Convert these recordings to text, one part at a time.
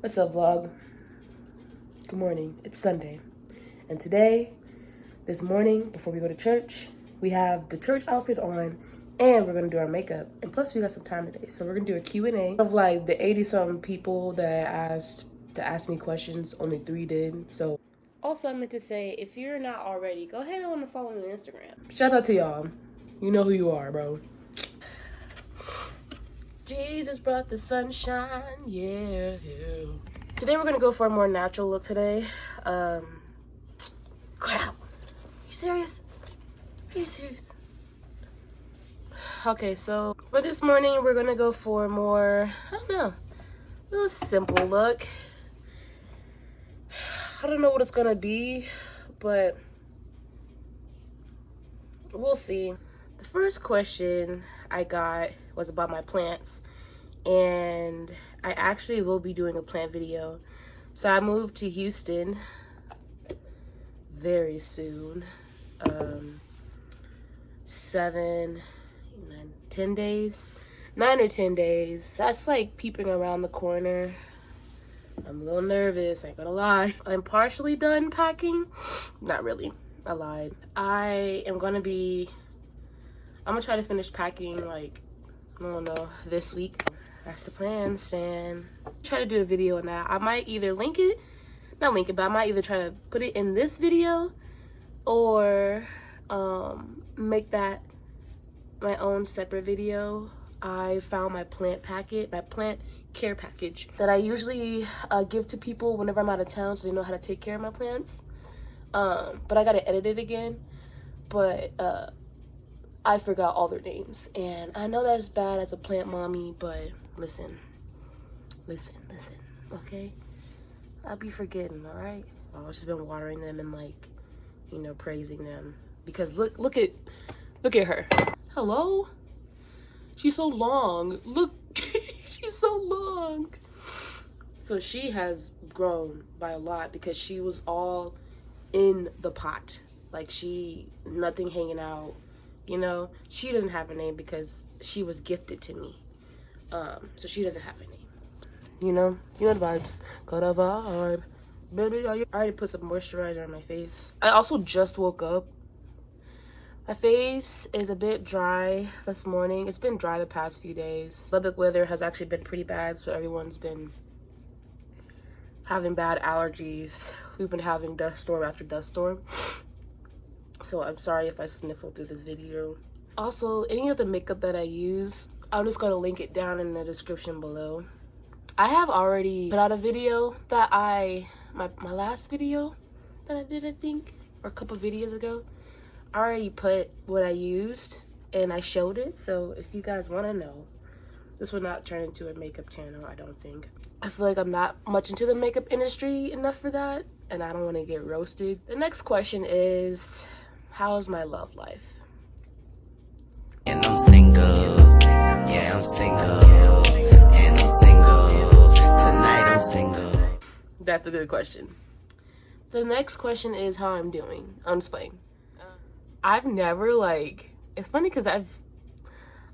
What's up, vlog? Good morning. It's Sunday. And today, this morning, before we go to church, we have the church outfit on and we're going to do our makeup. And plus, we got some time today. So we're going to do a Q&A of like the 80-something people that asked to ask me questions. Only 3 did. So also, I meant to say, if you're not already, go ahead and want to follow me on Instagram. Shout out to y'all. You know who you are, bro. Jesus brought the sunshine, yeah. Today we're gonna go for a more natural look today. Crap. Are you serious? Are you serious? Okay, so for this morning, we're gonna go for a more, I don't know, a little simple look. I don't know what it's gonna be, but we'll see. The first question I got was about my plants, and I actually will be doing a plant video. So I moved to Houston very soon. 10 days, 9 or 10 days. That's like peeping around the corner. I'm a little nervous, I ain't gonna lie. I'm partially done packing. Not really, I lied. I'm gonna try to finish packing like, I don't know, this week. That's the plan, Stan. Try to do a video on that. I might either but I might either try to put it in this video or make that my own separate video. I found my plant care package that I usually give to people whenever I'm out of town so they know how to take care of my plants. But I gotta edit it again. But I forgot all their names, and I know that's bad as a plant mommy, but listen, okay? I'll be forgetting, all right? I've just been watering them and like, you know, praising them because look at her. Hello? She's so long. Look, she's so long. So she has grown by a lot because she was all in the pot. Like nothing hanging out. You know, she doesn't have a name because she was gifted to me. So she doesn't have a name. You know the vibes. Got a vibe. Baby, I already put some moisturizer on my face. I also just woke up. My face is a bit dry this morning. It's been dry the past few days. Lubbock weather has actually been pretty bad, so everyone's been having bad allergies. We've been having dust storm after dust storm. So I'm sorry if I sniffle through this video. Also, any of the makeup that I use, I'm just going to link it down in the description below. I have already put out a video that my last video that I did, I think, or a couple videos ago. I already put what I used and I showed it, so if you guys want to know, this will not turn into a makeup channel, I don't think. I feel like I'm not much into the makeup industry enough for that, and I don't want to get roasted. The next question is, how's my love life? And I'm single, yeah, I'm single, and I'm single, tonight I'm single. That's a good question. The next question is how I'm doing. I'm just playing. I've never, like, it's funny because I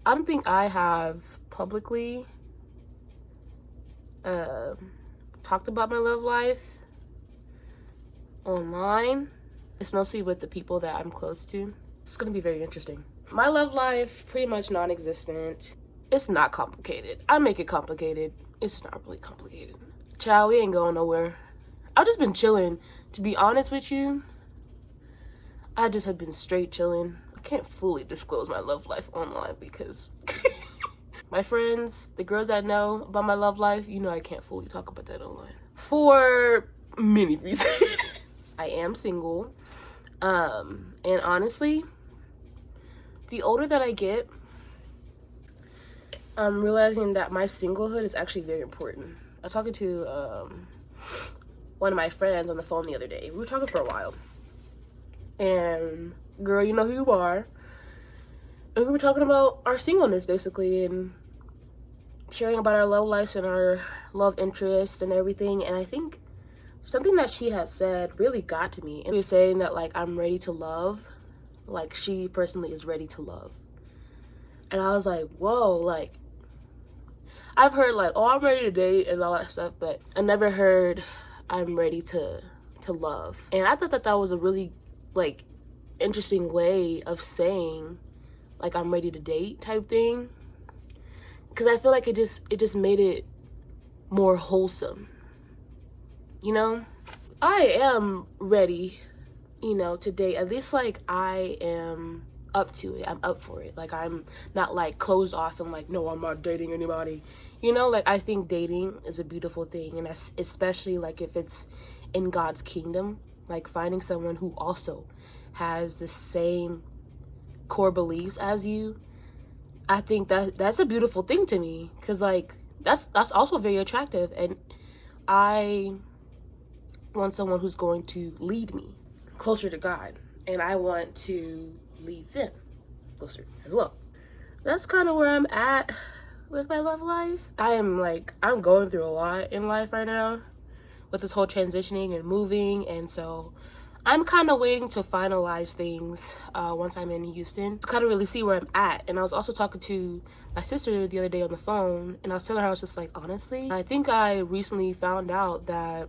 don't think I have publicly talked about my love life online. It's mostly with the people that I'm close to. It's gonna be very interesting. My love life, pretty much non-existent. It's not complicated. I make it complicated. It's not really complicated. Child, we ain't going nowhere. I've just been chilling. To be honest with you, I just have been straight chilling. I can't fully disclose my love life online because my friends, the girls that know about my love life, you know I can't fully talk about that online. For many reasons. I am single. And honestly, the older that I get, I'm realizing that my singlehood is actually very important. I was talking to one of my friends on the phone the other day. We were talking for a while. And girl, you know who you are. And we were talking about our singleness basically and sharing about our love lives and our love interests and everything. And I think something that she had said really got to me. And she was saying that, like, I'm ready to love. Like, she personally is ready to love. And I was like, whoa, like, I've heard, like, oh, I'm ready to date and all that stuff, but I never heard I'm ready to love. And I thought that that was a really, like, interesting way of saying, like, I'm ready to date type thing. Because I feel like it just made it more wholesome. You know? I am ready, you know, to date. At least, like, I am up to it. I'm up for it. Like, I'm not, like, closed off and, like, no, I'm not dating anybody. You know, like, I think dating is a beautiful thing. And especially, like, if it's in God's kingdom. Like, finding someone who also has the same core beliefs as you. I think that's a beautiful thing to me. Because, like, that's also very attractive. And I want someone who's going to lead me closer to God. And I want to lead them closer as well. That's kind of where I'm at with my love life. I'm going through a lot in life right now with this whole transitioning and moving. And so I'm kind of waiting to finalize things once I'm in Houston to kind of really see where I'm at. And I was also talking to my sister the other day on the phone, and I was telling her, I was just like, honestly, I think I recently found out that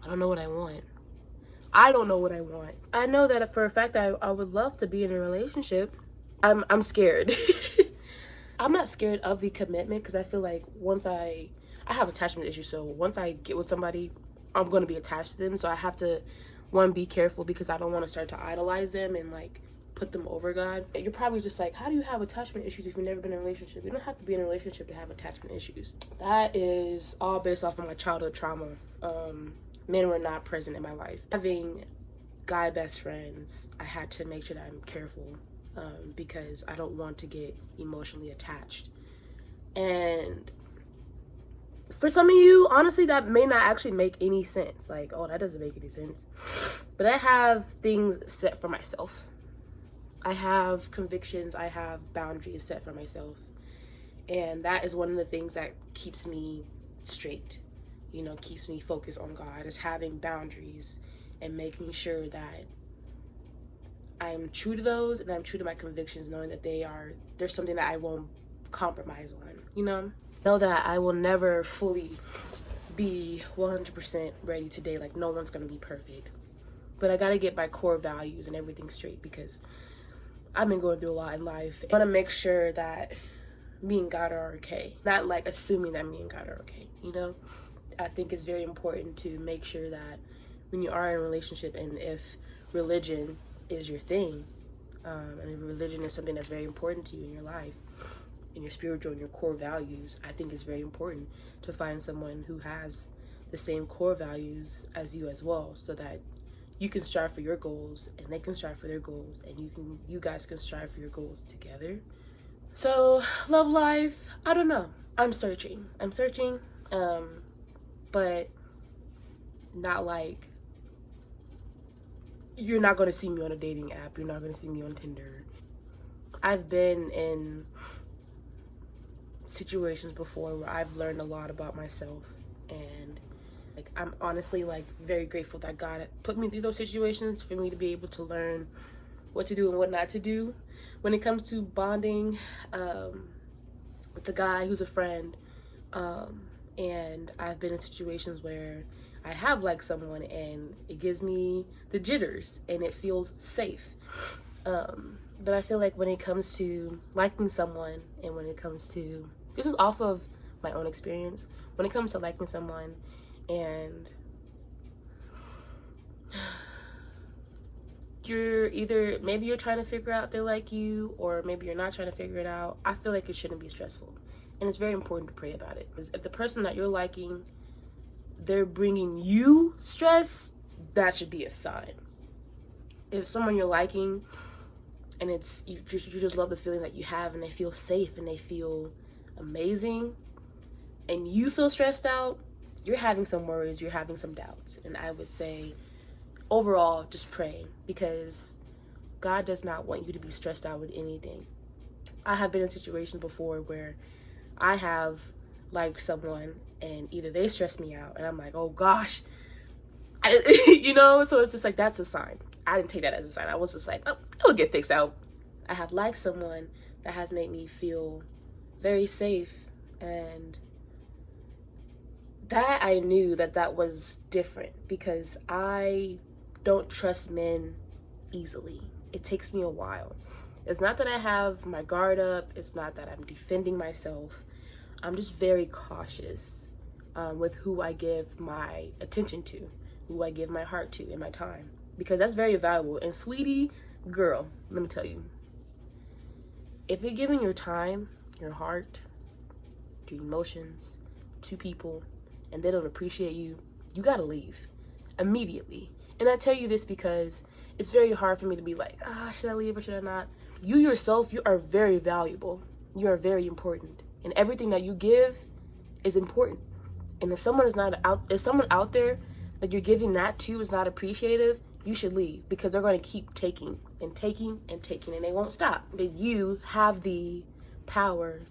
I don't know what I want. I don't know what I want. I know that for a fact I would love to be in a relationship. I'm scared. I'm not scared of the commitment because I feel like once I have attachment issues, so once I get with somebody, I'm going to be attached to them. So I have to, one, be careful because I don't want to start to idolize them and, like, put them over God. You're probably just like, how do you have attachment issues if you've never been in a relationship? You don't have to be in a relationship to have attachment issues. That is all based off of my childhood trauma. Men were not present in my life. Having guy best friends, I had to make sure that I'm careful because I don't want to get emotionally attached. And for some of you, honestly, that may not actually make any sense. Like, oh, that doesn't make any sense. But I have things set for myself. I have convictions. I have boundaries set for myself. And that is one of the things that keeps me straight, you know, keeps me focused on God, is having boundaries and making sure that I'm true to those and I'm true to my convictions, knowing that there's something that I won't compromise on, you know? Know that I will never fully be 100% ready to date. Like, no one's going to be perfect. But I got to get my core values and everything straight because I've been going through a lot in life. I want to make sure that me and God are okay. Not, like, assuming that me and God are okay, you know? I think it's very important to make sure that when you are in a relationship, and if religion is your thing, and if religion is something that's very important to you in your life, in your spiritual and your core values, I think it's very important to find someone who has the same core values as you as well, so that you can strive for your goals and they can strive for their goals, and you guys can strive for your goals together. So love life, I don't know. I'm searching, but not like, you're not going to see me on a dating app. You're not going to see me on Tinder. I've been in situations before where I've learned a lot about myself, and like, I'm honestly like very grateful that God put me through those situations for me to be able to learn what to do and what not to do when it comes to bonding with the guy who's a friend. And I've been in situations where I have liked someone and it gives me the jitters and it feels safe. But I feel like when it comes to liking someone, and when it comes to, this is off of my own experience, when it comes to liking someone and you're either, maybe you're trying to figure out if they like you, or maybe you're not trying to figure it out, I feel like it shouldn't be stressful. And it's very important to pray about it. Because if the person that you're liking, they're bringing you stress, that should be a sign. If someone you're liking and it's, you just love the feeling that you have, and they feel safe and they feel amazing, and you feel stressed out, you're having some worries, you're having some doubts. And I would say, overall, just pray, because God does not want you to be stressed out with anything. I have been in situations before where I have liked someone and either they stress me out and I'm like, oh gosh, you know, so it's just like, that's a sign. I didn't take that as a sign. I was just like, oh, it'll get fixed out. I have liked someone that has made me feel very safe, and that I knew that was different, because I don't trust men easily. It takes me a while. It's not that I have my guard up. It's not that I'm defending myself. I'm just very cautious with who I give my attention to, who I give my heart to and my time, because that's very valuable. And sweetie, girl, let me tell you, if you're giving your time, your heart, your emotions to people and they don't appreciate you, you gotta leave immediately. And I tell you this because it's very hard for me to be like, should I leave or should I not? You yourself, you are very valuable. You are very important. And everything that you give is important. And if someone out there that you're giving that to is not appreciative, you should leave, because they're going to keep taking and taking and taking, and they won't stop. But you have the power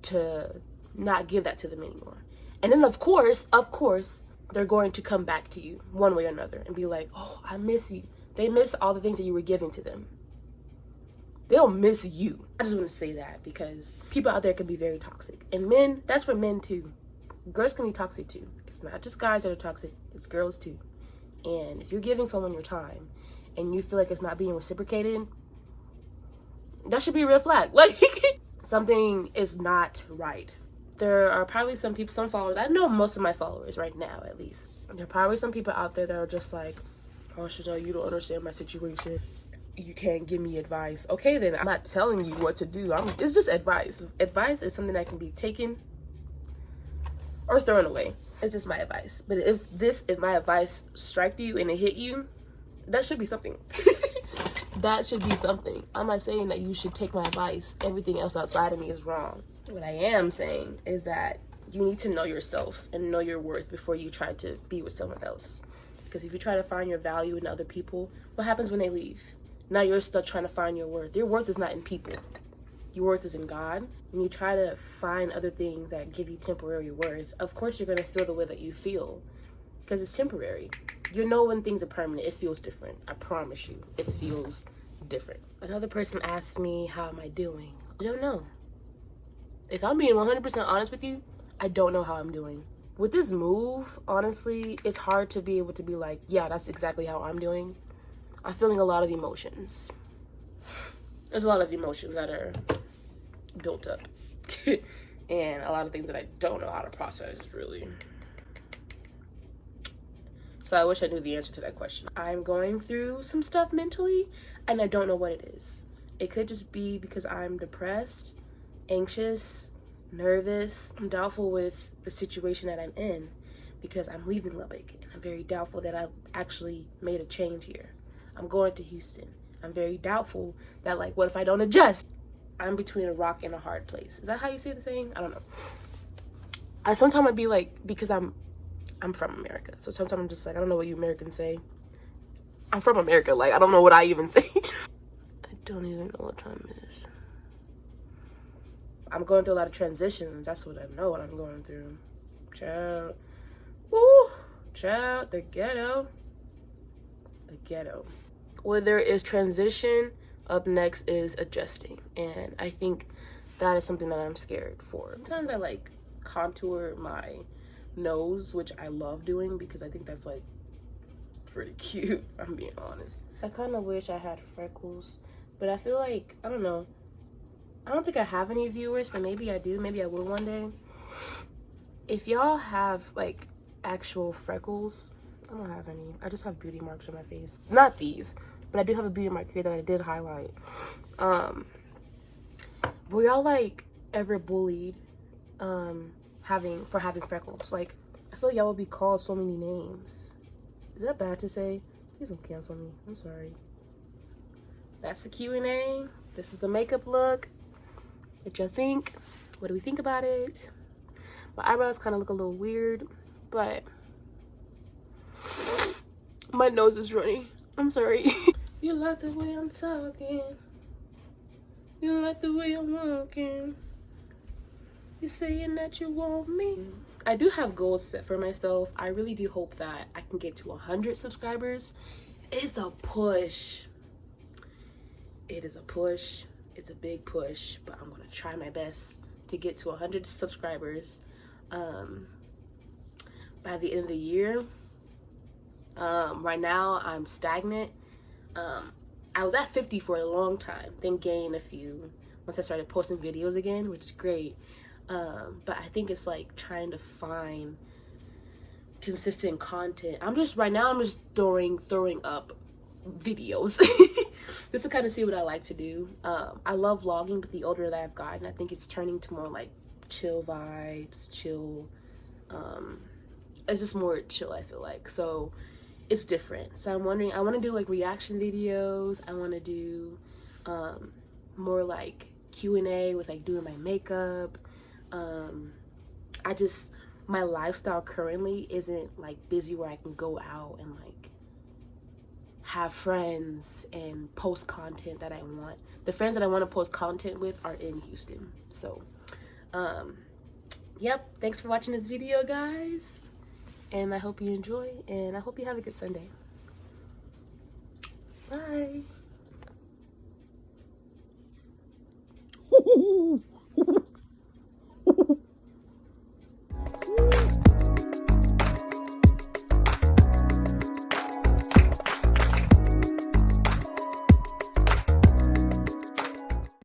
to not give that to them anymore. And then of course, they're going to come back to you one way or another and be like, oh, I miss you. They miss all the things that you were giving to them. They'll miss you. I just want to say that because people out there can be very toxic. And men, that's for men too. Girls can be toxic too. It's not just guys that are toxic, it's girls too. And if you're giving someone your time and you feel like it's not being reciprocated, that should be a red flag. Like, something is not right. There are probably some people, some followers, I know most of my followers right now at least, there are probably some people out there that are just like, oh, Chanel, you don't understand my situation. You can't give me advice. Okay, then I'm not telling you what to do. It's just advice. Advice is something that can be taken or thrown away. It's just my advice. But if my advice struck you and it hit you, that should be something. That should be something. I'm not saying that you should take my advice. Everything else outside of me is wrong. What I am saying is that you need to know yourself and know your worth before you try to be with someone else. Because if you try to find your value in other people, what happens when they leave? Now you're still trying to find your worth. Your worth is not in people. Your worth is in God. When you try to find other things that give you temporary worth, of course you're going to feel the way that you feel, because it's temporary. You know when things are permanent, it feels different. I promise you, it feels different. Another person asked me, how am I doing? I don't know. If I'm being 100% honest with you, I don't know how I'm doing. With this move, honestly, it's hard to be able to be like, yeah, that's exactly how I'm doing. I'm feeling a lot of emotions. There's a lot of emotions that are built up. And a lot of things that I don't know how to process, really. So I wish I knew the answer to that question. I'm going through some stuff mentally, and I don't know what it is. It could just be because I'm depressed, anxious, nervous. I'm doubtful with the situation that I'm in. because I'm leaving Lubbock, and I'm very doubtful that I actually made a change here. I'm going to Houston. I'm very doubtful that, like, what if I don't adjust? I'm between a rock and a hard place. Is that how you say the saying? I don't know. Sometimes I'd be like, because I'm from America, so sometimes I'm just like, I don't know what you Americans say. I'm from America, like, I don't know what I even say. I don't even know what time it is. I'm going through a lot of transitions. That's what I know what I'm going through. Child. Woo! Child, the ghetto. The ghetto. Where there is transition, up next is adjusting. And I think that is something that I'm scared for. Sometimes I like contour my nose, which I love doing because I think that's like pretty cute, if I'm being honest. I kind of wish I had freckles, but I feel like, I don't know. I don't think I have any viewers, but maybe I do. Maybe I will one day. If y'all have like actual freckles, I don't have any. I just have beauty marks on my face. Not these, but I do have a beauty mark here that I did highlight. Were y'all like ever bullied having freckles? Like, I feel like y'all would be called so many names. Is that bad to say? Please don't cancel me. I'm sorry. That's the Q&A. This is the makeup look. What y'all think? What do we think about it? My eyebrows kind of look a little weird, but my nose is runny. I'm sorry. You like the way I'm talking. You like the way I'm walking. You're saying that you want me. I do have goals set for myself. I really do hope that I can get to 100 subscribers. It's a push. It is a push. It's a big push, but I'm gonna try my best to get to 100 subscribers by the end of the year. Right now I'm stagnant. I was at 50 for a long time, then gained a few once I started posting videos again, which is great. But I think it's like trying to find consistent content. Right now I'm just throwing up videos just to kind of see what I like to do. I love vlogging, but the older that I've gotten, I think it's turning to more like chill vibes, chill. It's just more chill, I feel like. So it's different. So I'm wondering, I want to do like reaction videos. I want to do more like Q&A with like doing my makeup. My lifestyle currently isn't like busy where I can go out and like have friends and post content that I want. The friends that I want to post content with are in Houston. So, yep. Thanks for watching this video, guys. And I hope you enjoy, and I hope you have a good Sunday. Bye.